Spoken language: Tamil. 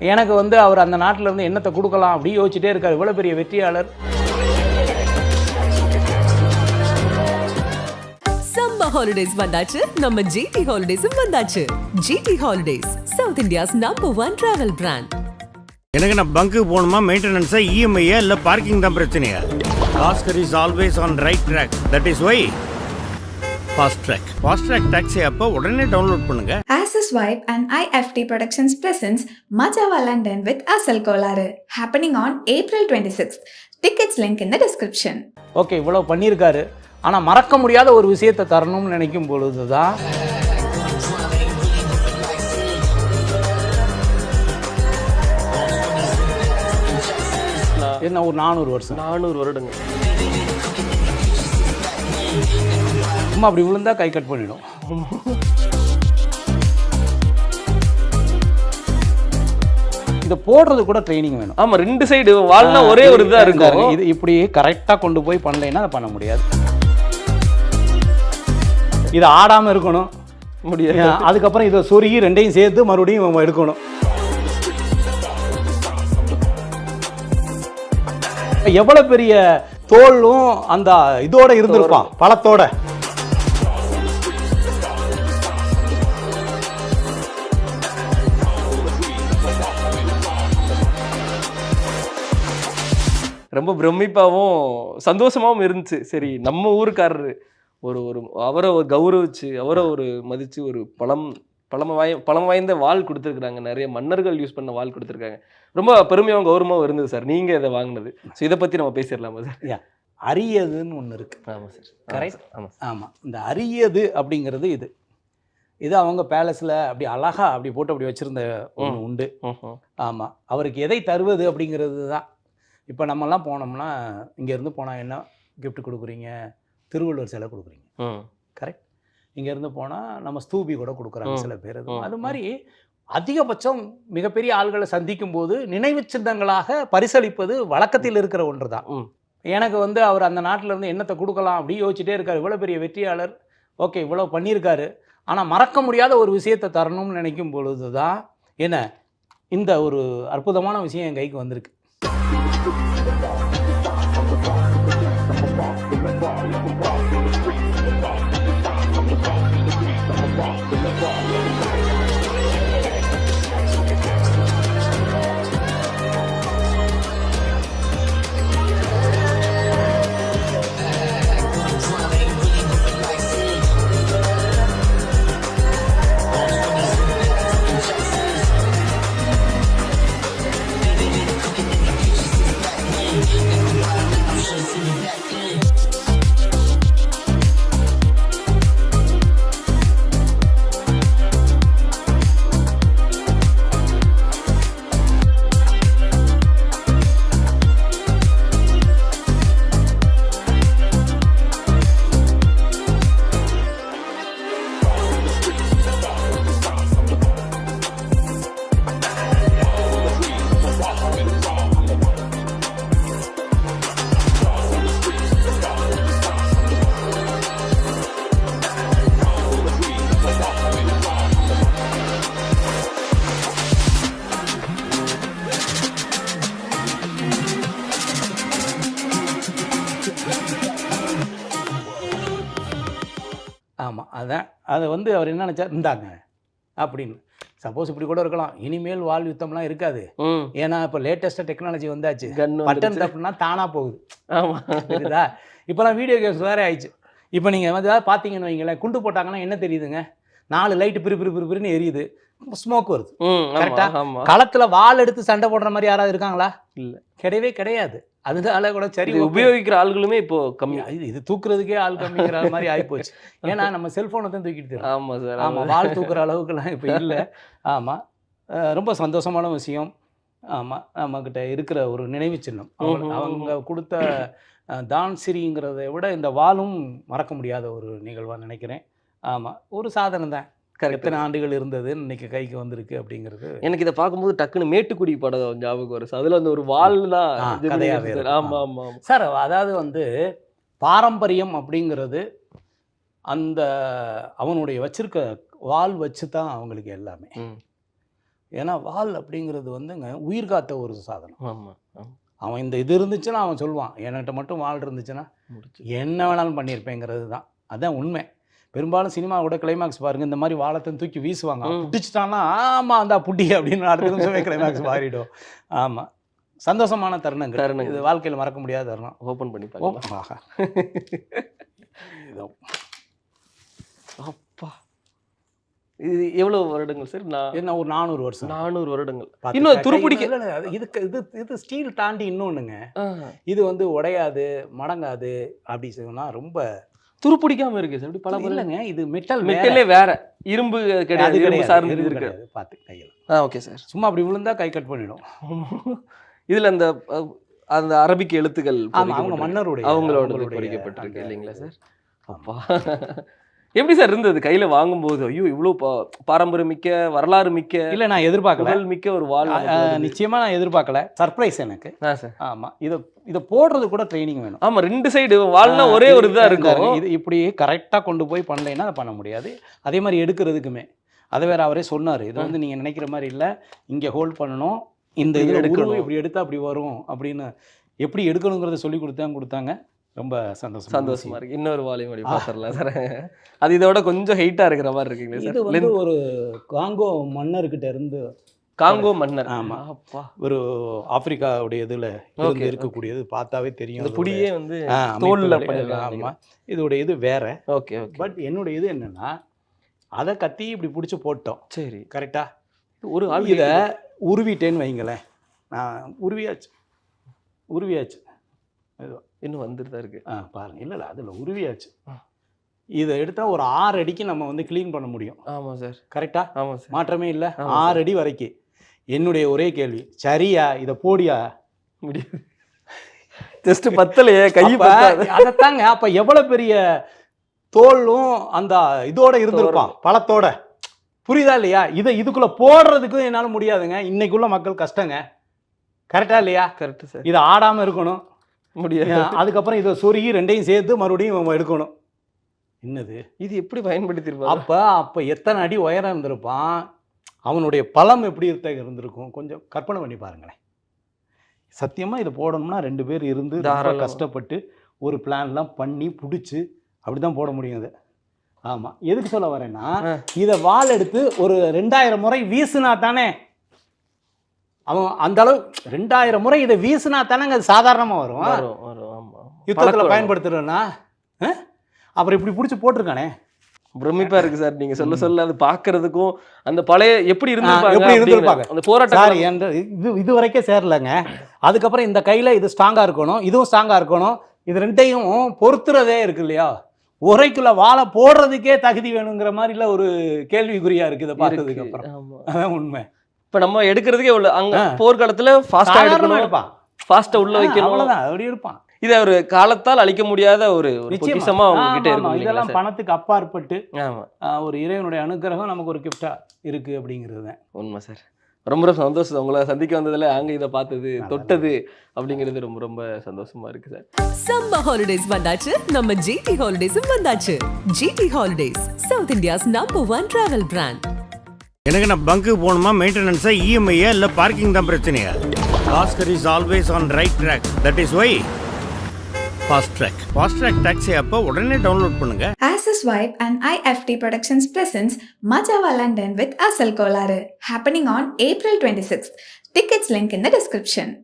எனக்கு வந்து அவர் அந்த நாட்டில் இருந்து என்னத்தை கொடுக்கலாம் அப்படி யோசிச்சுட்டே இருக்கார். இவ்வளோ பெரிய வெற்றியாளர். சம்மர் ஹாலிடேஸ் வந்தாச்சு, நம்ம ஜிடி ஹாலிடேஸும் வந்தாச்சு. GT holidays, south India's #1 travel brand. எனக்கு நான் பங்கு போகணுமா, மெயின்டெனன்ஸா, இஎம்ஐயா இல்லை பார்க்கிங் தான் பிரச்சனையா? Bhaskar is always on right track. That is why fast track taxi அப்போ உடனே டவுன்லோட் பண்ணுங்க. Access Vibe and IFT Productions presents Majava London with Asal Kolaru, happening on April 26th. Tickets link in the description. Okay, இவ்வளோ பண்ணியிருக்காரு. ஆனால் மறக்க முடியாத ஒரு விஷயத்தை தரணும்னு நினைக்கும் பொழுது தான் என்ன ஒரு 400 வருடங்க சும்மா அப்படி விழுந்தா கை கட் பண்ணிடும். இதை போடுறது கூட ட்ரைனிங் வேணும். ஆமா, 2 சைடு வால்னா ஒரே ஒரு இதா இருக்கும். இது இப்படி கரெக்டாக கொண்டு போய் பண்ணலைன்னா அதை பண்ண முடியாது. இது ஆடாமல் இருக்கணும் முடியாது. அதுக்கப்புறம் இதை சொருகி 2ஐயும் சேர்த்து மறுபடியும் எடுக்கணும். எவ்வளோ பெரிய தோலும் அந்த இதோட இருந்திருப்பான், பழத்தோட. ரொம்ப பிரமிப்பாகவும் சந்தோஷமாகவும் இருந்துச்சு. சரி, நம்ம ஊருக்காரரு ஒரு அவரை கௌரவிச்சு, அவரை மதிச்சு ஒரு பழமை வாய்ந்த வாள் கொடுத்துருக்குறாங்க. நிறைய மன்னர்கள் யூஸ் பண்ண வாள் கொடுத்துருக்காங்க. ரொம்ப பெருமையாகவும் கௌரவமாகவும் இருந்தது சார் நீங்கள் இதை வாங்கினது. ஸோ இதை பற்றி நம்ம பேசிடலாமா சார்? அரியதுன்னு ஒன்று இருக்குது. ஆமாம் சார், கரெக்ட். ஆமாம், இந்த அரியது அப்படிங்கிறது இது அவங்க பேலஸில் அப்படி அழகாக அப்படி போட்டு அப்படி வச்சுருந்த ஒன்று உண்டு. ஆமாம், அவருக்கு எதை தருவது அப்படிங்கிறது தான். இப்போ நம்மலாம் போனோம்னா இங்கேருந்து போனால் என்ன கிஃப்ட் கொடுக்குறீங்க? திருவள்ளுவர் சிலை கொடுக்குறீங்க. கரெக்ட். இங்கேருந்து போனால் நம்ம ஸ்தூபி கூட கொடுக்குறாங்க சில பேர். அது மாதிரி அதிகபட்சம் மிகப்பெரிய ஆள்களை சந்திக்கும் போது நினைவு சின்னங்களாக பரிசளிப்பது வழக்கத்தில் இருக்கிற ஒன்று தான். எனக்கு வந்து அவர் அந்த நாட்டில் இருந்து என்னத்தை கொடுக்கலாம் அப்படி யோசிச்சுட்டே இருக்கார். இவ்வளோ பெரிய வெற்றியாளர். ஓகே, இவ்வளோ பண்ணியிருக்காரு. ஆனால் மறக்க முடியாத ஒரு விஷயத்தை தரணும்னு நினைக்கும் பொழுது தான் என்ன இந்த ஒரு அற்புதமான விஷயம் என் கைக்கு வந்திருக்கு. ஆமாம், அதான் அதை வந்து அவர் என்ன நினச்சார், இந்தாங்க அப்படின்னு. சப்போஸ் இப்படி கூட இருக்கலாம், இனிமேல் வால் யுத்தம்லாம் இருக்காது. ஏன்னா இப்போ லேட்டஸ்ட்டாக டெக்னாலஜி வந்தாச்சு. பட்டன் தப்புனா தானாக போகுது. ஆமாம், சரிதா? இப்போலாம் வீடியோ கேம்ஸ் வேறு ஆயிடுச்சு. இப்போ நீங்கள் வந்து ஏதாவது பார்த்தீங்கன்னு வைங்களேன், குண்டு போட்டாங்கன்னா என்ன தெரியுதுங்க? 4 லைட்டு பிரின்னு எரியுது, ஸ்மோக் வருது. கரெக்டாக களத்தில் வால் எடுத்து சண்டை போடுற மாதிரி யாராவது இருக்காங்களா? இல்லை, கிடையவே கிடையாது. அதனால கூட சரி, உபயோகிக்கிற ஆள்களுமே இப்போ கம்மி. இது தூக்குறதுக்கே ஆள் கம்மிங்கிற மாதிரி ஆகிப்போச்சு. ஏன்னா நம்ம செல்ஃபோனை தான் தூக்கிட்டு இருக்கோம். ஆமாம் சார். ஆமாம், வால் தூக்குற அளவுக்குலாம் இப்போ இல்லை. ஆமாம், ரொம்ப சந்தோஷமான விஷயம். ஆமாம், நம்மக்கிட்ட இருக்கிற ஒரு நினைவு சின்னம். அவங்க கொடுத்த தான்சிரிங்கிறத விட இந்த வாலும் மறக்க முடியாத ஒரு நிகழ்வாக நினைக்கிறேன். ஆமாம், ஒரு சாதனை தான். எத்தனை ஆண்டுகள் இருந்தது இன்னைக்கு கைக்கு வந்திருக்கு அப்படிங்கிறது. எனக்கு இதை பார்க்கும்போது டக்குன்னு மேட்டுக்குடி படம் ஞாபகம் வரும். அதில் அந்த ஒரு வால் தான் கதையாகவே. ஆமாம் ஆமாம் சார், அதாவது வந்து பாரம்பரியம் அப்படிங்கிறது அந்த அவனுடைய வச்சிருக்க வால் வச்சு தான் அவங்களுக்கு எல்லாமே. ஏன்னா வால் அப்படிங்கிறது வந்துங்க உயிர் காத்த ஒரு சாதனம். ஆமா ஆமா அவன் இந்த இது இருந்துச்சுன்னா அவன் சொல்லுவான், என்கிட்ட மட்டும் வால் இருந்துச்சுன்னா முடிச்சு என்ன வேணாலும் பண்ணியிருப்பேங்கிறது தான். அதான் உண்மை. பெரும்பாலும் சினிமாவோட கிளைமாக்ஸ் பாருங்க, இந்த மாதிரி வாழத்தை தூக்கி வீசுவாங்க. பிடிச்சிட்டான்னா ஆமாம் அந்த புட்டி அப்படின்னு அடுத்த நிமிஷமே கிளைமாக்ஸ் மாறிடும். ஆமாம், சந்தோஷமான தருணங்கள். இது வாழ்க்கையில் மறக்க முடியாத தருணம். ஓப்பன் பண்ணி பாருங்க. ஆஹா. இதோ. அப்பா, இது எவ்வளவு வருடங்கள் சார்? என்ன ஒரு 400 வருஷம். 400 வருடங்கள். பார்த்துக்க. இன்னும் துருப்பிடிக்க இல்ல, இல்ல, இதுக்கு இது ஸ்டீல் தாண்டி இன்னொன்னுங்க. இது வந்து உடையாது மடங்காது அப்படி சொன்னா ரொம்ப துருப்பிடிக்காம இருக்கு சார். பல இல்லைங்க, இது மெட்டல் மெட்டலே வேற, இரும்பு கிடையாது, இரும்பு சார்ந்து இருக்கு. பார்த்து கையில் ஓகே சார். சும்மா அப்படி விழுந்தா கை கட் பண்ணிடும். இதுல அந்த அந்த அரபிக் எழுத்துக்கள் அவங்க மன்னருடைய அவங்களோட பொறிக்கப்பட்டிருக்கு இல்லைங்களா சார்? அப்பா, எப்படி சார் இருந்தது கையில வாங்கும்போது? ஐயோ, இவ்வளவு பாரம்பரியமிக்க வரலாறு மிக்க, இல்ல நான் எதிர்பார்க்கல, மிக்க ஒரு வால். நிச்சயமா நான் எதிர்பார்க்கல. சர்ப்ரைஸ் எனக்கு. சார். ஆமா, இதை போடுறது கூட ட்ரைனிங் வேணும். ஆமா, 2 சைடு வால்னா ஒரே ஒரு இதா இருக்கும். இது இப்படி கரெக்டா கொண்டு போய் பண்ணலைன்னா அதை பண்ண முடியாது. அதே மாதிரி எடுக்கிறதுக்குமே அதை வேற அவரே சொன்னாரு. இது வந்து நீங்க நினைக்கிற மாதிரி இல்ல, இங்க ஹோல்ட் பண்ணணும், இந்த இது எடுக்கணும், இப்படி எடுத்தா அப்படி வரும் அப்படின்னு எப்படி எடுக்கணுங்கிறத சொல்லி கொடுத்தாங்க. ரொம்ப சந்தோஷமா இருக்கு. இன்னொரு வால்யூம் அப்படி பாத்துறலாம் சார். அது இதோட கொஞ்சம் ஹைட்டா இருக்கிற மாதிரி இருக்குங்களா சார்? இது வந்து ஒரு காங்கோ மன்னர்கிட்ட இருந்து. காங்கோ மன்னர். ஆமா, ஒரு ஆப்பிரிக்காவுடைய இதுல இருக்கக்கூடியது. பார்த்தாவே தெரியும். புடியே வந்து தோல்ல பண்ணிருக்காங்க. ஆமா, இதோட இது வேற. Okay okay. பட் என்னோட இது என்னன்னா, அதை கத்தி இப்படி பிடிச்சி போட்டோம். சரி, கரெக்டா? ஒரு ஆள் இதை உருவிட்டேன்னு வைங்களேன். நான் உருவியாச்சு. இன்னும் வந்துட்டு தான் இருக்கு. பாருங்க. இல்லை அதில் உருவியாச்சு. இதை எடுத்தால் ஒரு 6 அடிக்கு நம்ம வந்து க்ளீன் பண்ண முடியும். ஆமாம் சார். கரெக்டா? ஆமாம் சார். மாற்றமே இல்லை. 6 அடி வரைக்கும். என்னுடைய ஒரே கேள்வி, சரியா இதை போடியா? முடியும். ஜஸ்ட் பத்தலையே கை. அதைத்தாங்க. அப்போ எவ்வளோ பெரிய தோலும் அந்த இதோட இருந்திருப்பான், பழத்தோட. புரியுதா இல்லையா? இதுக்குள்ளே போடுறதுக்கும் என்னால் முடியாதுங்க. இன்னைக்குள்ள மக்கள் கஷ்டங்க. கரெக்டா இல்லையா? Correct sir. இதை ஆடாமல் இருக்கணும் முடியாது. அதுக்கப்புறம் இதை சொருகி 2ஐயும் சேர்த்து மறுபடியும் எடுக்கணும். என்னது இது? எப்படி பயன்படுத்திருப்பான்? அப்போ எத்தனை அடி உயரம் இருந்திருப்பான், அவனுடைய பலம் எப்படி இருந்திருக்கும். கொஞ்சம் கற்பனை பண்ணி பாருங்களேன். சத்தியமாக இதை போடணும்னா 2 பேர் இருந்து கஷ்டப்பட்டு ஒரு பிளான்லாம் பண்ணி பிடிச்சி அப்படி தான் போட முடியும் இது. ஆமாம், எதுக்கு சொல்ல வரேன்னா, இதை வால் எடுத்து ஒரு 2000 முறை வீசுனா தானே அவன் அந்த அளவு 2000 முறை இதை வீசுனா தானேங்க அது சாதாரணமாக வரும். யுத்தத்தில் பயன்படுத்துறேன்னா அப்புறம் இப்படி பிடிச்சி போட்டிருக்கானே. பிரமிப்பா இருக்கு சார் நீங்க சொல்ல அது பாக்குறதுக்கும். அந்த பழைய எப்படி இருந்திருப்பாங்க அந்த போராட்டம். இது வரைக்கும் சேரலங்க. அதுக்கப்புறம் இந்த கையில இது ஸ்ட்ராங்கா இருக்கணும், இதுவும் ஸ்ட்ராங்கா இருக்கணும். இது 2ஐயும் பொறுத்துறதே இருக்கு இல்லையா? உரைக்குள்ள வாழை போடுறதுக்கே தகுதி வேணுங்கிற மாதிரில ஒரு கேள்விக்குறியா இருக்கு இதை பார்த்ததுக்கு அப்புறம். அதான் உண்மை. இப்ப நம்ம எடுக்கிறதுக்கே உள்ள அங்க போர்க்காலத்துல ஃபாஸ்டா எடுக்கணும், ஃபாஸ்டா உள்ள வைக்கணும், அவ்வளவுதான். அப்படி இருப்பான். இது ஒரு காலத்தால் அழிக்க முடியாத ஒரு பொக்கிஷமா அவங்க கிட்ட இருக்கு. இதெல்லாம் பணத்துக்கு அப்பாற்பட்டு ஒரு இறைவனுடைய அனுகிரகம் நமக்கு ஒரு கிஃப்டா இருக்கு அப்படிங்கிறது தான் உண்மை சார். ரொம்ப சந்தோஷம் உங்களை சந்திக்க வந்ததுல. அங்க இதை பார்த்தது தொட்டது அப்படிங்கிறது ரொம்ப ரொம்ப சந்தோஷமா இருக்கு சார். சம்மர் ஹாலிடேஸ் வந்தாச்சு, நம்ம ஜிடி ஹாலிடேஸும் வந்தாச்சு. GT holidays, south India's #1 travel brand. எனக்கு நான் பங்கு போகணுமா, மெயின்டெனன்ஸா, இஎம்ஐயா இல்லை பார்க்கிங் தான் பிரச்சனையா? Bhaskar is always on right track. That is why fast track taxi அப்போ உடனே டவுன்லோட் பண்ணுங்க. Access Vibe and IFT Productions presents Majava London with Asal Kolare, happening on April 26th. Tickets link in the description.